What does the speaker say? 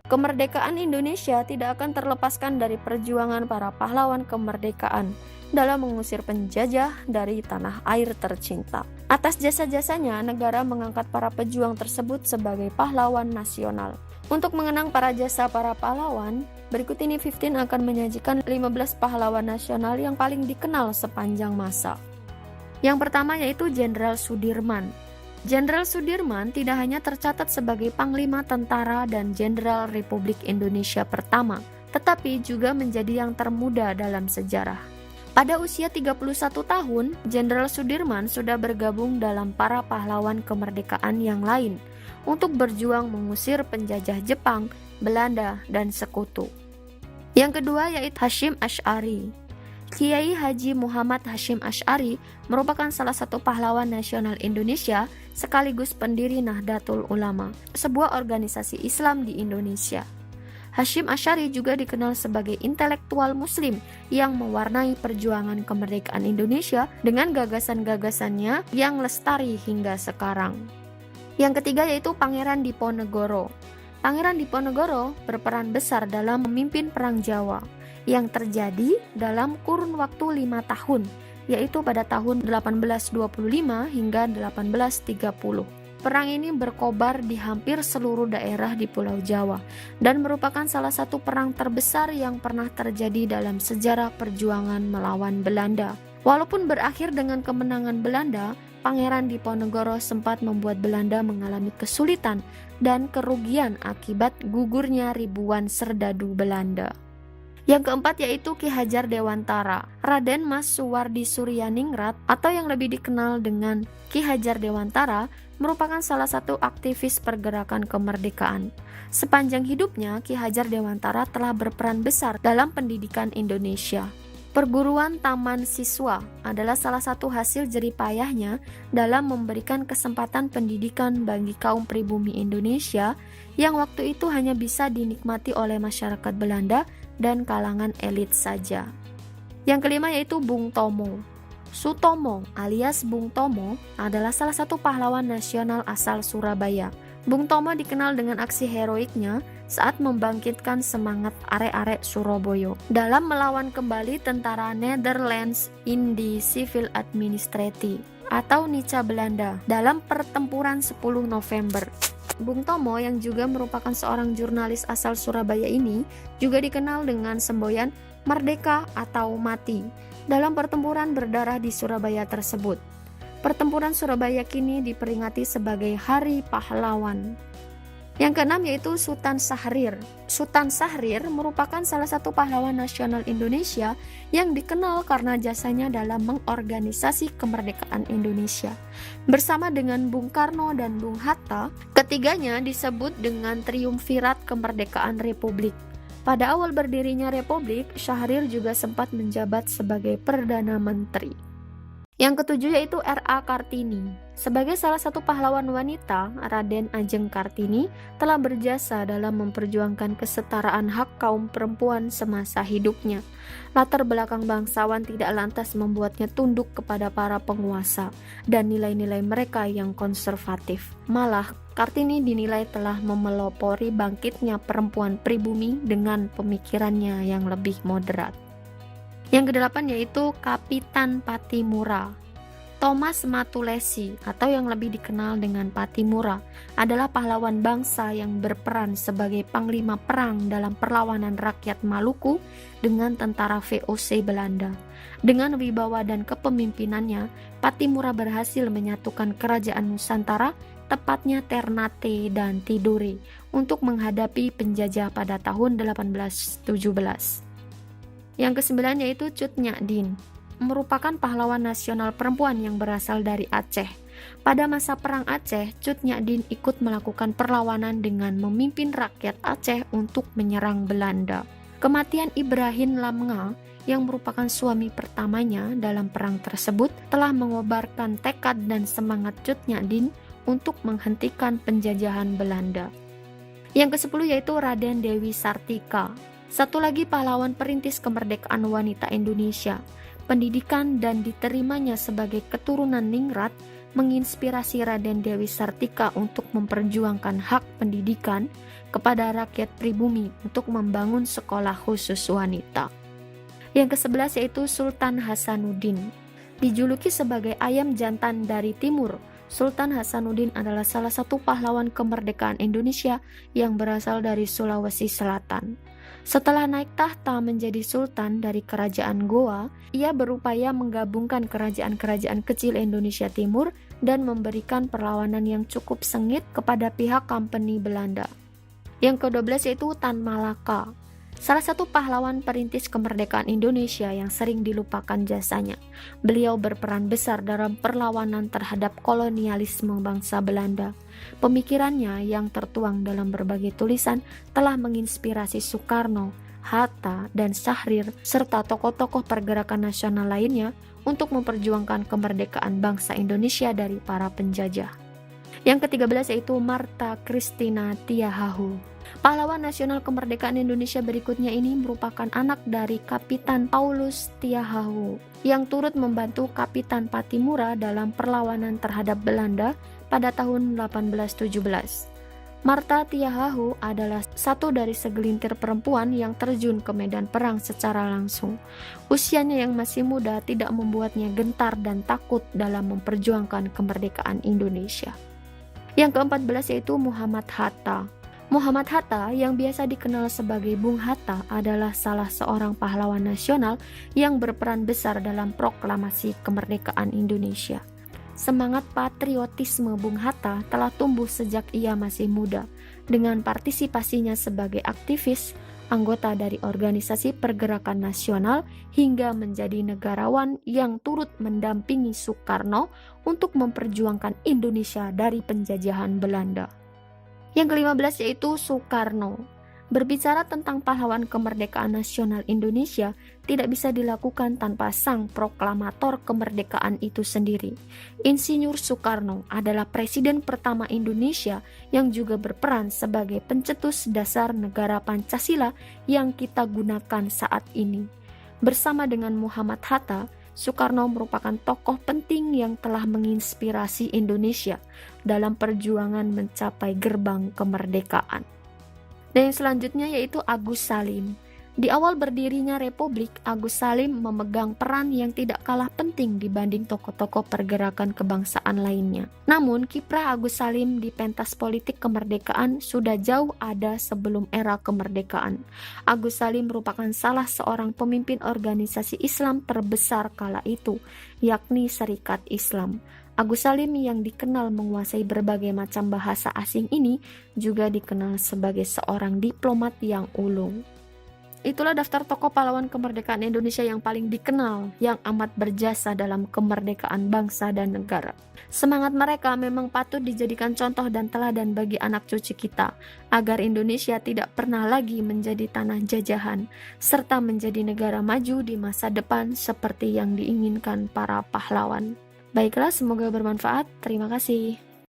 Kemerdekaan Indonesia tidak akan terlepaskan dari perjuangan para pahlawan kemerdekaan dalam mengusir penjajah dari tanah air tercinta. Atas jasa-jasanya, negara mengangkat para pejuang tersebut sebagai pahlawan nasional. Untuk mengenang para jasa para pahlawan, berikut ini 15 akan menyajikan 15 pahlawan nasional yang paling dikenal sepanjang masa. Yang pertama yaitu Jenderal Sudirman. Jenderal Sudirman tidak hanya tercatat sebagai Panglima Tentara dan Jenderal Republik Indonesia pertama, tetapi juga menjadi yang termuda dalam sejarah. Pada usia 31 tahun, Jenderal Sudirman sudah bergabung dalam para pahlawan kemerdekaan yang lain untuk berjuang mengusir penjajah Jepang, Belanda, dan sekutu. Yang kedua yaitu Hasyim Asy'ari. Kiai Haji Muhammad Hasyim Asy'ari merupakan salah satu pahlawan nasional Indonesia sekaligus pendiri Nahdlatul Ulama, sebuah organisasi Islam di Indonesia. Hasyim Asy'ari juga dikenal sebagai intelektual muslim yang mewarnai perjuangan kemerdekaan Indonesia dengan gagasan-gagasannya yang lestari hingga sekarang. Yang ketiga yaitu Pangeran Diponegoro. Pangeran Diponegoro berperan besar dalam memimpin Perang Jawa yang terjadi dalam kurun waktu 5 tahun, yaitu pada tahun 1825 hingga 1830. Perang ini berkobar di hampir seluruh daerah di Pulau Jawa dan merupakan salah satu perang terbesar yang pernah terjadi dalam sejarah perjuangan melawan Belanda. Walaupun berakhir dengan kemenangan Belanda, Pangeran Diponegoro sempat membuat Belanda mengalami kesulitan dan kerugian akibat gugurnya ribuan serdadu Belanda. Yang keempat yaitu Ki Hajar Dewantara. Raden Mas Suwardi Suryaningrat atau yang lebih dikenal dengan Ki Hajar Dewantara merupakan salah satu aktivis pergerakan kemerdekaan. Sepanjang hidupnya, Ki Hajar Dewantara telah berperan besar dalam pendidikan Indonesia. Perguruan Taman Siswa adalah salah satu hasil jerih payahnya dalam memberikan kesempatan pendidikan bagi kaum pribumi Indonesia yang waktu itu hanya bisa dinikmati oleh masyarakat Belanda dan kalangan elit saja. Yang kelima yaitu Bung Tomo. Sutomo alias Bung Tomo adalah salah satu pahlawan nasional asal Surabaya. Bung Tomo dikenal dengan aksi heroiknya saat membangkitkan semangat arek-arek Surabaya dalam melawan kembali tentara Netherlands Indie Civil Administratie atau Nica Belanda dalam pertempuran 10 November. Bung Tomo yang juga merupakan seorang jurnalis asal Surabaya ini juga dikenal dengan semboyan Merdeka atau Mati dalam pertempuran berdarah di Surabaya tersebut. Pertempuran Surabaya kini diperingati sebagai Hari Pahlawan. Yang keenam yaitu Sultan Syahrir. Sultan Syahrir merupakan salah satu pahlawan nasional Indonesia yang dikenal karena jasanya dalam mengorganisasi kemerdekaan Indonesia. Bersama dengan Bung Karno dan Bung Hatta, ketiganya disebut dengan Triumvirat Kemerdekaan Republik. Pada awal berdirinya Republik, Syahrir juga sempat menjabat sebagai Perdana Menteri. Yang ketujuh yaitu R.A. Kartini. Sebagai salah satu pahlawan wanita, Raden Ajeng Kartini telah berjasa dalam memperjuangkan kesetaraan hak kaum perempuan semasa hidupnya. Latar belakang bangsawan tidak lantas membuatnya tunduk kepada para penguasa dan nilai-nilai mereka yang konservatif. Malah, Kartini dinilai telah memelopori bangkitnya perempuan pribumi dengan pemikirannya yang lebih moderat. Yang kedelapan yaitu Kapitan Patimura. Thomas Matulesi atau yang lebih dikenal dengan Patimura adalah pahlawan bangsa yang berperan sebagai panglima perang dalam perlawanan rakyat Maluku dengan tentara VOC Belanda. Dengan wibawa dan kepemimpinannya, Patimura berhasil menyatukan kerajaan Nusantara, tepatnya Ternate dan Tidore, untuk menghadapi penjajah pada tahun 1817. Yang kesembilan yaitu Cut Nyak Dien, merupakan pahlawan nasional perempuan yang berasal dari Aceh. Pada masa Perang Aceh, Cut Nyak Dien ikut melakukan perlawanan dengan memimpin rakyat Aceh untuk menyerang Belanda. Kematian Ibrahim Lamnga yang merupakan suami pertamanya dalam perang tersebut telah mengobarkan tekad dan semangat Cut Nyak Dien untuk menghentikan penjajahan Belanda. Yang ke-10 yaitu Raden Dewi Sartika. Satu lagi pahlawan perintis kemerdekaan wanita Indonesia. Pendidikan dan diterimanya sebagai keturunan ningrat menginspirasi Raden Dewi Sartika untuk memperjuangkan hak pendidikan kepada rakyat pribumi untuk membangun sekolah khusus wanita. Yang ke-11 yaitu Sultan Hasanuddin. Dijuluki sebagai ayam jantan dari timur, Sultan Hasanuddin adalah salah satu pahlawan kemerdekaan Indonesia yang berasal dari Sulawesi Selatan. Setelah naik tahta menjadi sultan dari kerajaan Goa, ia berupaya menggabungkan kerajaan-kerajaan kecil Indonesia Timur dan memberikan perlawanan yang cukup sengit kepada pihak Company Belanda. Yang ke-12 yaitu Tan Malaka. Salah satu pahlawan perintis kemerdekaan Indonesia yang sering dilupakan jasanya. Beliau berperan besar dalam perlawanan terhadap kolonialisme bangsa Belanda. Pemikirannya yang tertuang dalam berbagai tulisan telah menginspirasi Soekarno, Hatta, dan Syahrir, serta tokoh-tokoh pergerakan nasional lainnya untuk memperjuangkan kemerdekaan bangsa Indonesia dari para penjajah. Yang ke-13 yaitu Martha Christina Tiahahu. Pahlawan nasional kemerdekaan Indonesia berikutnya ini merupakan anak dari Kapitan Paulus Tiahahu yang turut membantu Kapitan Patimura dalam perlawanan terhadap Belanda pada tahun 1817. Martha Tiahahu adalah satu dari segelintir perempuan yang terjun ke medan perang secara langsung. Usianya yang masih muda tidak membuatnya gentar dan takut dalam memperjuangkan kemerdekaan Indonesia. Yang ke-14 yaitu Muhammad Hatta. Muhammad Hatta yang biasa dikenal sebagai Bung Hatta adalah salah seorang pahlawan nasional yang berperan besar dalam proklamasi kemerdekaan Indonesia. Semangat patriotisme Bung Hatta telah tumbuh sejak ia masih muda, dengan partisipasinya sebagai aktivis, anggota dari organisasi pergerakan nasional, hingga menjadi negarawan yang turut mendampingi Soekarno untuk memperjuangkan Indonesia dari penjajahan Belanda. Yang ke-15 yaitu Soekarno. Berbicara tentang pahlawan kemerdekaan nasional Indonesia tidak bisa dilakukan tanpa sang proklamator kemerdekaan itu sendiri. Insinyur Soekarno adalah presiden pertama Indonesia yang juga berperan sebagai pencetus dasar negara Pancasila yang kita gunakan saat ini. Bersama dengan Muhammad Hatta, Soekarno merupakan tokoh penting yang telah menginspirasi Indonesia dalam perjuangan mencapai gerbang kemerdekaan. Dan yang selanjutnya yaitu Agus Salim. Di awal berdirinya Republik, Agus Salim memegang peran yang tidak kalah penting dibanding tokoh-tokoh pergerakan kebangsaan lainnya. Namun, kiprah Agus Salim di pentas politik kemerdekaan sudah jauh ada sebelum era kemerdekaan. Agus Salim merupakan salah seorang pemimpin organisasi Islam terbesar kala itu, yakni Serikat Islam. Agus Salim yang dikenal menguasai berbagai macam bahasa asing ini juga dikenal sebagai seorang diplomat yang ulung. Itulah daftar tokoh pahlawan kemerdekaan Indonesia yang paling dikenal, yang amat berjasa dalam kemerdekaan bangsa dan negara. Semangat mereka memang patut dijadikan contoh dan teladan bagi anak cucu kita, agar Indonesia tidak pernah lagi menjadi tanah jajahan, serta menjadi negara maju di masa depan seperti yang diinginkan para pahlawan. Baiklah, semoga bermanfaat. Terima kasih.